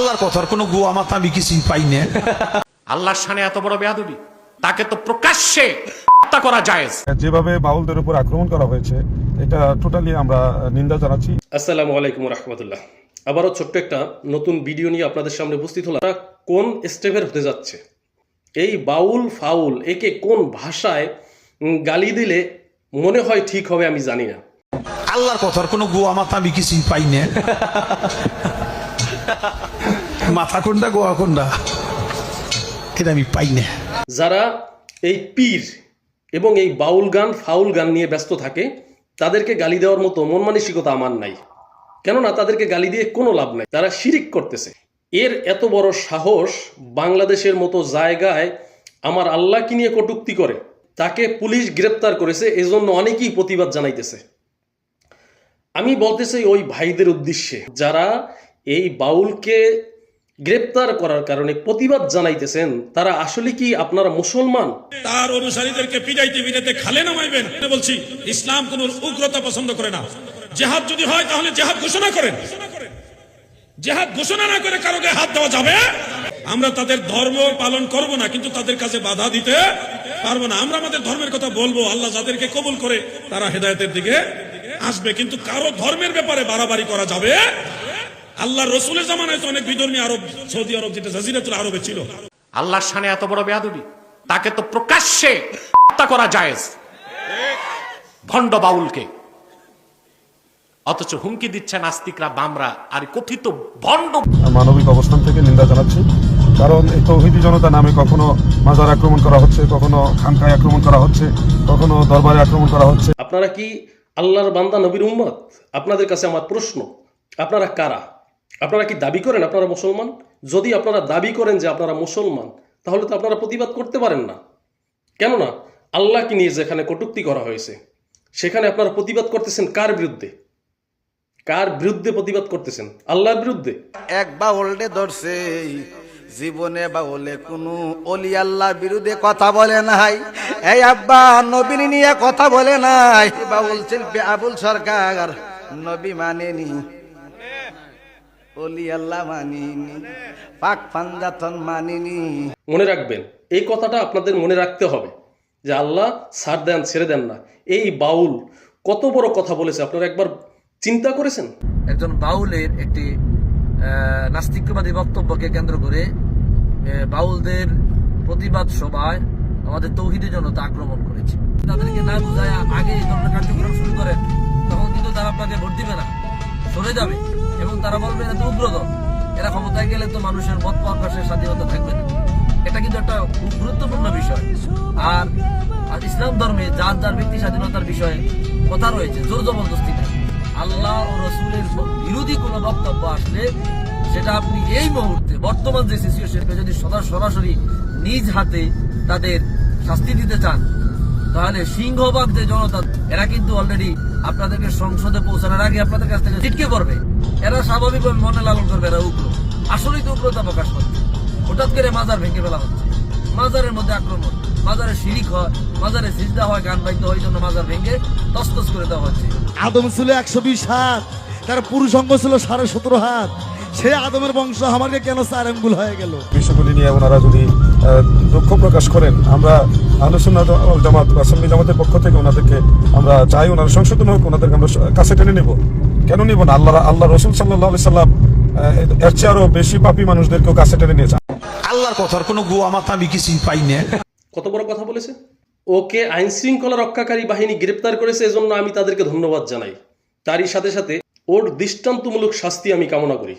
আল্লাহর কথার কোনো গুয়া মাথা আমি কিছুই পাই না। আল্লাহর শানে এত বড় বেয়াদবি, তাকে তো প্রকাশ্যে হত্যা করা জায়েজ। যেভাবে বাউলদের উপর আক্রমণ করা হয়েছে এটা টোটালি আমরা নিন্দা জানাচ্ছি। আসসালামু আলাইকুম রাহমাতুল্লাহ। আবারও ছোট্ট একটা নতুন ভিডিও নিয়ে আপনাদের সামনে উপস্থিত হলাম। কোন স্টেপের হতে যাচ্ছে এই বাউল ফাউল, একে কোন ভাষায় গালি দিলে মনে হয় ঠিক হবে আমি জানি না। আল্লাহর কথার কোনো গুয়া মাথা আমি কিছুই পাই না। মাথা কোনটা গোয়া কোনটা এটা আমি পাই না। যারা এই পীর এবং এই বাউল গান ফাউল গান নিয়ে ব্যস্ত থাকে তাদেরকে গালি দেওয়ার মতো মন মানসিকতা আমার নাই, কেননা তাদেরকে গালি দিয়ে কোনো লাভ নাই, তারা শিরিক করতেছে। এর এত বড় সাহস বাংলাদেশের মতো জায়গায় আমার আল্লাহকে নিয়ে কটূক্তি করে, তাকে পুলিশ গ্রেপ্তার করেছে, এজন্য অনেকেই প্রতিবাদ জানাইতেছে। আমি বলতে চাই ওই ভাইদের উদ্দেশ্যে যারা এই বাউলকে গ্রেপ্তার করার কারণে প্রতিবাদ জানাইতেছেন, তারা আসলে কি আপনারা মুসলমান? তার অনুসারীদেরকে পিটাইতে খালে নামাইবেন। বলছি ইসলাম কোন উগ্রতা পছন্দ করে না। জিহাদ যদি হয় তাহলে জিহাদ ঘোষণা করেন, জিহাদ ঘোষণা না করে কারো গায়ে হাত দেওয়া যাবে? আমরা তাদের ধর্ম পালন করব না, কিন্তু তাদের কাছে বাধা দিতে পারবো না। আমরা আমাদের ধর্মের কথা বলবো, আল্লাহ যাদেরকে কবুল করে তারা হেদায়েতের দিকে আসবে, কিন্তু কারো ধর্মের ব্যাপারে বাড়াবাড়ি করা যাবে। আল্লাহ রসুলের জামানায় তো অনেক বিধর্মী আরব, সৌদি আরব যেটা জাজিরাতুল আরবে ছিল। আল্লাহর শানে এত বড় বেয়াদবি, তাকে তো প্রকাশ্যে হত্যা করা জায়েজ, ভণ্ড বাউলকে। অথচ হুমকি দিচ্ছে নাস্তিকরা, বামরা আর কথিত ভণ্ড। মানবিক অবস্থান থেকে নিন্দা জানাচ্ছি, কারণ এই তৌহিদি জনতা নামে কখনো মাজার আক্রমণ করা হচ্ছে, কখনো খানকায় আক্রমণ করা হচ্ছে, কখনো দরবারে আক্রমণ করা হচ্ছে। আপনারা কি আল্লাহর বান্দা নবীর উম্মত? আপনাদের কাছে আমার প্রশ্ন, আপনারা কারা? আপনারা কি দাবি করেন আপনারা মুসলমান? যদি আপনারা দাবি করেন যে আপনারা মুসলমান, তাহলে তো আপনারা প্রতিবাদ করতে পারেন না। কেননা আল্লাহকে নিয়ে যেখানে কটূক্তি করা হয়েছে সেখানে আপনারা প্রতিবাদ করতেছেন কার বিরুদ্ধে? কার বিরুদ্ধে প্রতিবাদ করতেছেন? আল্লাহর বিরুদ্ধে। এক বাউলটে ধরছে, জীবনে বাউলে কোনো অলি আল্লাহর বিরুদ্ধে কথা বলে নাই। এই আব্বা নবী নিয়ে কথা বলে নাই। বাউল শিল্পী আবুল সরকার নবী মানেনি, অলি আল্লাহ মানিনি, পাক পাঞ্জাতন মানিনি। মনে রাখবেন, এই কথাটা আপনাদের মনে রাখতে হবে যে আল্লাহ ছাড় দেন, ছেড়ে দেন না। এই বাউল কত বড় কথা বলেছে আপনারা একবার চিন্তা করেছেন? একজন বাউলের একটি নাস্তিকবাদী বক্তব্যকে কেন্দ্র করে বাউলদের প্রতিবাদ সভায় আমাদের তৌহিদি জনতা আক্রমণ করেছে। তাদেরকে না বুঝায় আগে এই ধরনের কার্যক্রম শুরু করেন, তখন কিন্তু তারা আপনাকে ভোট দিবে না, সরে যাবে এবং তারা বলবে এরা তো উগ্রদল, এরা ক্ষমতায় গেলে তো মানুষের মত প্রকাশের স্বাধীনতা থাকবে না। এটা কিন্তু একটা খুব গুরুত্বপূর্ণ বিষয়। আর ইসলাম ধর্মে যার যার ব্যক্তি স্বাধীনতার বিষয়ে কথা রয়েছে, জোর জবরদস্তি নেই। আল্লাহ ও রসুলের বিরোধী কোনো বক্তব্য আসলে সেটা আপনি এই মুহূর্তে বর্তমান যে সিচুয়েশনকে যদি সরাসরি নিজ হাতে তাদের শাস্তি দিতে চান, তাহলে সিংহভাগ যে জনতা এরা কিন্তু অলরেডি আপনাদেরকে সংসদে পৌঁছানোর আগে আপনাদের কাছ থেকে ছিটকে পড়বে। এরা স্বাভাবিকভাবে মনে লালন করবে এরা উগ্র। আসলেই তো উগ্রতা প্রকাশ করছে। হঠাৎ করে মাজার ভেঙে ফেলা হচ্ছে, মাজারের মধ্যে আক্রমণ, মাজারে শিরিক হয়, মাজারে সিজদা হয়, গান বাদ্য হয়, জন্য মাজার ভেঙে তসতস করে দেওয়া হচ্ছে। আদম ছিল 120 হাত, তার পুরুষ অঙ্গ ছিল 17.5 হাত। সে আদমের বংশ আমাকে কেন 4 আঙ্গুল হয়ে গেল? বিষয়গুলি নিয়ে ওনারা যদি দুঃখ প্রকাশ করেন, আমরা আহলে সুন্নাত ওয়াল জামাত বা সুন্নি জামাতের পক্ষ থেকে ওনাদেরকে আমরা চাই ওনারা সংশোধন হোক, ওনাদেরকে আমরা কাছে টেনে নেব। কেন নিব না? আল্লাহ রসুল সাল্লাল্লাহু আলাইহি সাল্লাম এর চেয়ে আরো বেশি পাপী মানুষদেরকেও কাছে টেনে নিয়েছে। আল্লাহর কথার কোনো গুয়া মাথা আমি কিছুই পাই না। কত বড় কথা বলেছে। ওকে আইন শৃঙ্খলা রক্ষাকারী বাহিনী গ্রেপ্তার করেছে, এজন্য আমি তাদেরকে ধন্যবাদ জানাই। তারই সাথে সাথে ওর দৃষ্টান্তমূলক শাস্তি আমি কামনা করি।